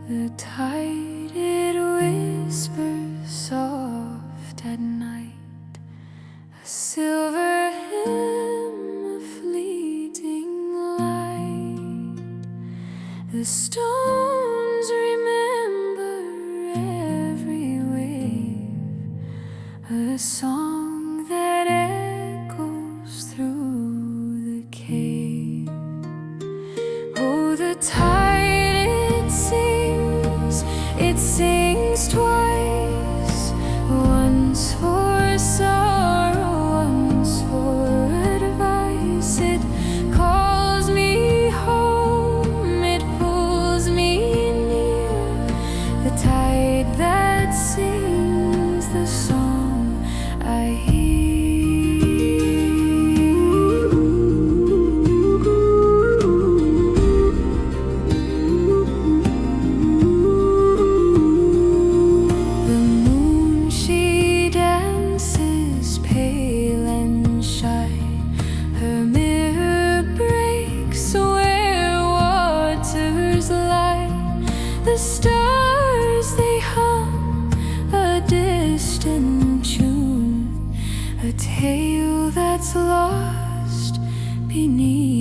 The tide, it whispers soft at night, a silver hymn, a fleeting light. The stones remember every wave, a song that echoes through the cave. Oh, the tide, it sings twice, once for sorrow, once for advice. It calls me home, it pulls me near, the tide that sings the song I hear. The stars, they hum a distant tune, a tale that's lost beneath